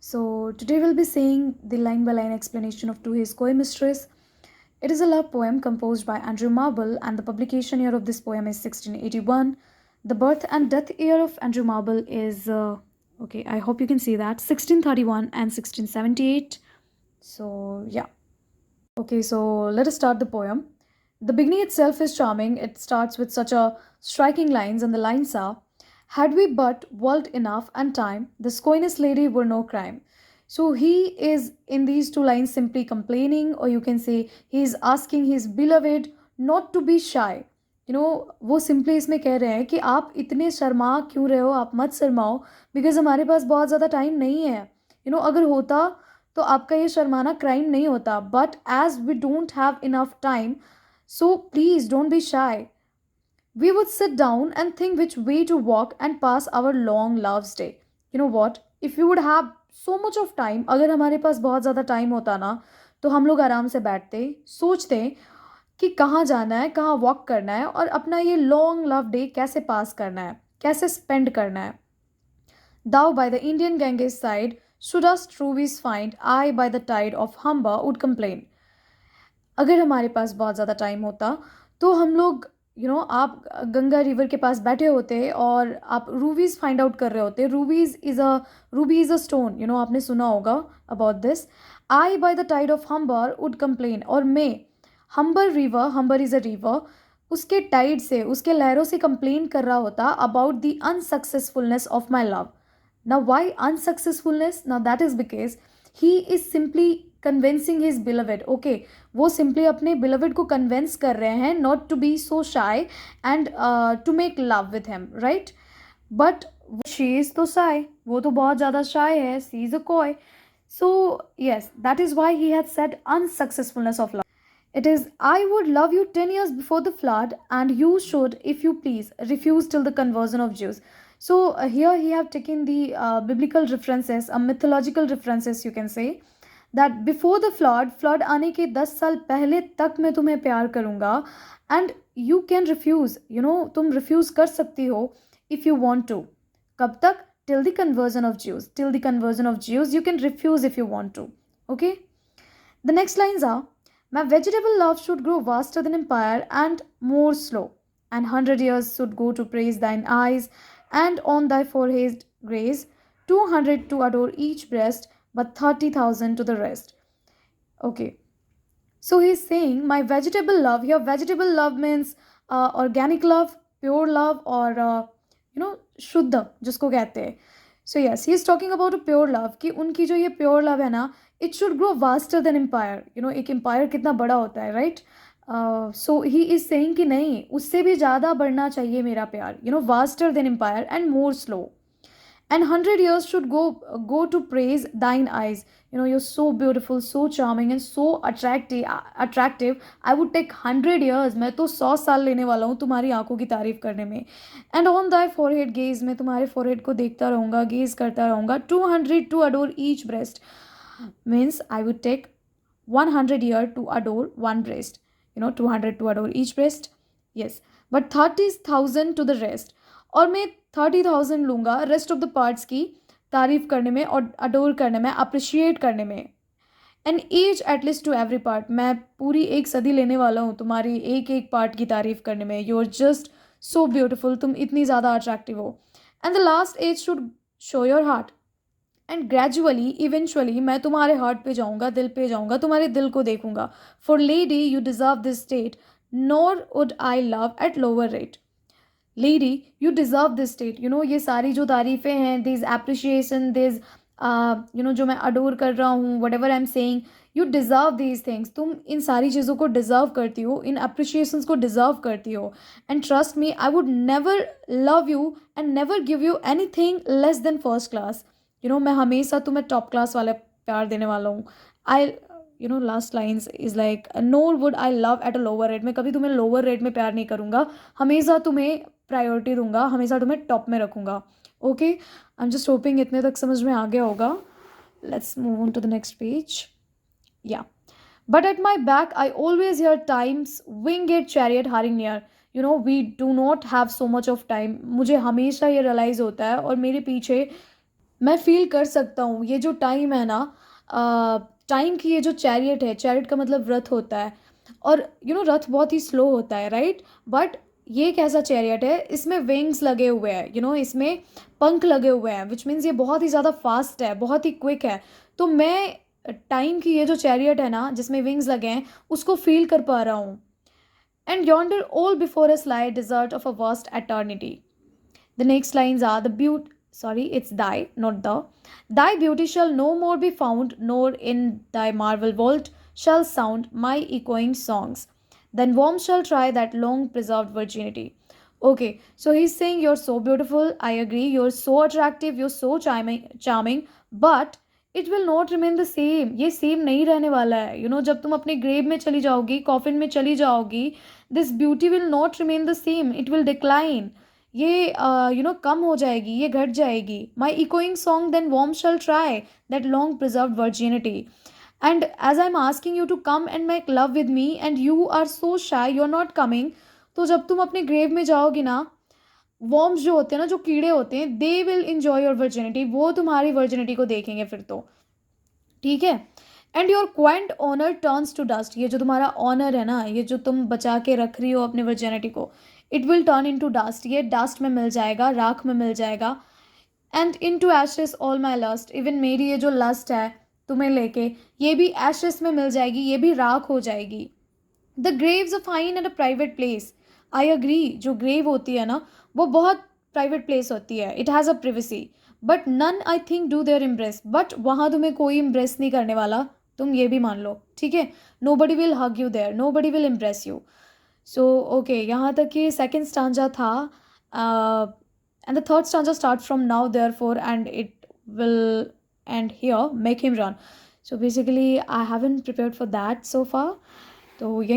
So today we'll be seeing the line by line explanation of To His Koi Mistress. It is a love poem composed by Andrew Marble, and the publication year of this poem is 1681. The birth and death year of Andrew Marble is, okay, I hope you can see that, 1631 and 1678. So, yeah. Okay, so let us start the poem. The beginning itself is charming. It starts with such a striking lines, and the lines are, "Had we but world enough and time, this coyness lady were no crime." So he is in these two lines simply complaining, or you can say he is asking his beloved not to be shy. वो simply इसमें कह रहे हैं कि आप इतने शर्मा क्यों रहे हो, आप मत शर्माओ, बिकॉज हमारे पास बहुत ज़्यादा टाइम नहीं है. अगर होता तो आपका ये शर्माना क्राइम नहीं होता, but as we don't have enough time, so please don't be shy. We would sit down and think which way to walk and pass our long love's day. You know what? If we would have so much of time, अगर हमारे पास बहुत ज़्यादा time होता ना, तो हम लोग आराम से बैठते, सोचते कि कहाँ जाना है, कहाँ वॉक करना है, और अपना ये लॉन्ग लव डे कैसे पास करना है, कैसे स्पेंड करना है. Thou by the Indian Ganges side shouldst rubies find, I by the tide of Humber would complain. अगर हमारे पास बहुत ज़्यादा टाइम होता तो हम लोग आप गंगा रिवर के पास बैठे होते और आप रूबीज़ फाइंड आउट कर रहे होते. रूबी इज़ अ स्टोन, आपने सुना होगा about this. I by the tide of Humber would complain, और मैं हम्बर इज़ अ रिवर, उसके टाइड से, उसके लहरों से कंप्लेन कर रहा होता about the unsuccessfulness of my love. Now, why unsuccessfulness? Now, that is because he is simply convincing his beloved. Okay, वो सिंपली अपने बिलवेड को कन्विंस कर रहे हैं not to be so shy and to make love with him, right. But she is too shy, वो तो बहुत ज़्यादा शाई है, she is a coy. So yes, that is why he had said unsuccessfulness of love. It is, I would love you 10 years before the flood, and you should, if you please, refuse till the conversion of Jews. So here he have taken the biblical references, mythological references, you can say, that before the flood आने के 10 साल पहले तक मैं तुम्हें प्यार करूँगा, and you can refuse, तुम refuse कर सकती हो if you want to. कब तक? Till the conversion of Jews. Till the conversion of Jews, you can refuse if you want to. Okay? The next lines are, my vegetable love should grow vaster than empire and more slow, and 100 years should go to praise thine eyes, and on thy forehead graze 200 to adore each breast, but 30,000 to the rest. Okay. So he's saying my vegetable love. Here, vegetable love means organic love, pure love, or शुद्ध जिसको कहते हैं. So yes, he is talking about a pure love, कि उनकी जो ये pure love है ना, it should grow vaster than empire. एक एम्पायर कितना बड़ा होता है, right. So he is saying कि नहीं, उससे भी ज़्यादा बढ़ना चाहिए मेरा प्यार, vaster than empire and more slow. And 100 years should go to praise thine eyes. You're so beautiful, so charming, and so attractive. I would take 100 years, मैं तो 100 साल लेने वाला हूँ तुम्हारी आंखों की तारीफ करने में. And on thy forehead gaze, मैं तुम्हारे forehead को देखता रहूँगा, गेज करता रहूँगा. 200 to adore each breast means I would take 100 year to adore one breast. 200 to adore each breast. Yes, but 30,000 to the rest. और मैं 30,000 लूँगा रेस्ट ऑफ द पार्ट्स की तारीफ करने में और अडोर करने में, अप्रिशिएट करने में. And each at least to every part, मैं पूरी एक सदी लेने वाला हूँ तुम्हारी एक एक पार्ट की तारीफ करने में. You are just so beautiful, तुम इतनी ज़्यादा अट्रैक्टिव हो. And the last age should show your heart, and gradually eventually मैं तुम्हारे हार्ट पे जाऊँगा, दिल पे जाऊँगा, तुम्हारे दिल को देखूँगा. For lady you deserve this state, nor would I love at lower rate. Lady you deserve this state. ये सारी जो तारीफ़ें हैं, दिस एप्रिशिएशन, दिस जो मैं अडोर कर रहा हूँ, what ever I am saying, you deserve these things. तुम इन सारी चीज़ों को डिज़र्व करती हो, इन अप्रिशिएशंस को डिज़र्व करती हो. And trust me, I would never love you and never give you any thing less than first class. मैं हमेशा तुम्हें टॉप क्लास वाला प्यार देने वाला हूँ. I last lines is like, nor would I love at a lower rate. मैं कभी तुम्हें लोअर रेट में प्यार नहीं करूँगा, हमेशा तुम्हें प्रायोरिटी दूंगा, हमेशा तुम्हें टॉप में रखूँगा. Okay, I am just hoping इतने तक समझ में आ गया होगा. Let's move on to the next page. Yeah, but at my back I always hear time's winged chariot hurrying near. We do not have so much of time. मुझे हमेशा ये रियलाइज़ होता है, और मेरे पीछे मैं फील कर सकता हूँ ये जो टाइम है ना, टाइम की ये जो चैरियट है, चैरियट का मतलब रथ होता है, और रथ बहुत ही स्लो होता है, राइट? बट ये एक ऐसा चैरियट है, इसमें विंग्स लगे हुए हैं, इसमें पंख लगे हुए हैं, विच मीन्स ये बहुत ही ज़्यादा फास्ट है, बहुत ही क्विक है। तो मैं टाइम की ये जो चैरियट है ना, जिसमें विंग्स लगे हैं, उसको फील कर पा रहा हूँ। And yonder all before us lie desert of a vast eternity. The next lines are the beauty. Sorry, it's thy, not the. Thy beauty shall no more be found, nor in thy marble vault shall sound my echoing songs. Then worms shall try that long preserved virginity. Okay, so he's saying you're so beautiful. I agree. You're so attractive. You're so charming. But it will not remain the same, ये same नहीं रहने वाला है। जब तुम अपने grave में चली जाओगी, कॉफिन में चली जाओगी, this beauty will not remain the same, it will decline. ये कम हो जाएगी, ये घट जाएगी। My echoing song then warm shall try that long preserve virginity. And as I am asking you to come and make love with me and you are so shy, you are not coming. तो जब तुम अपने grave में जाओगी ना, worms जो होते हैं ना, जो कीड़े होते हैं, they will enjoy your virginity, वो तुम्हारी वर्जिनिटी को देखेंगे फिर तो। ठीक है। And your quaint honour turns to dust, ये जो तुम्हारा ऑनर है ना, ये जो तुम बचा के रख रही हो अपने वर्जिनिटी को, it will turn into dust, ये डस्ट में मिल जाएगा, राख में मिल जाएगा। And into ashes all my lust, even मेरी ये जो लस्ट है तुम्हें लेके, ये भी एशेस में मिल जाएगी, ये भी राख हो जाएगी। The grave's a fine at a private place. I agree, जो ग्रेव होती है ना, वो बहुत प्राइवेट प्लेस होती है, it has a privacy, but none I think do there embrace, बट वहाँ तुम्हें कोई इम्प्रेस नहीं करने वाला, तुम ये भी मान लो, ठीक है? Nobody will hug you there, nobody will impress you. So okay, यहाँ तक ये सेकेंड स्टांजा था। And the third stanza start from now there four and it will end here make him run. So basically I haven't prepared for that so far. तो यही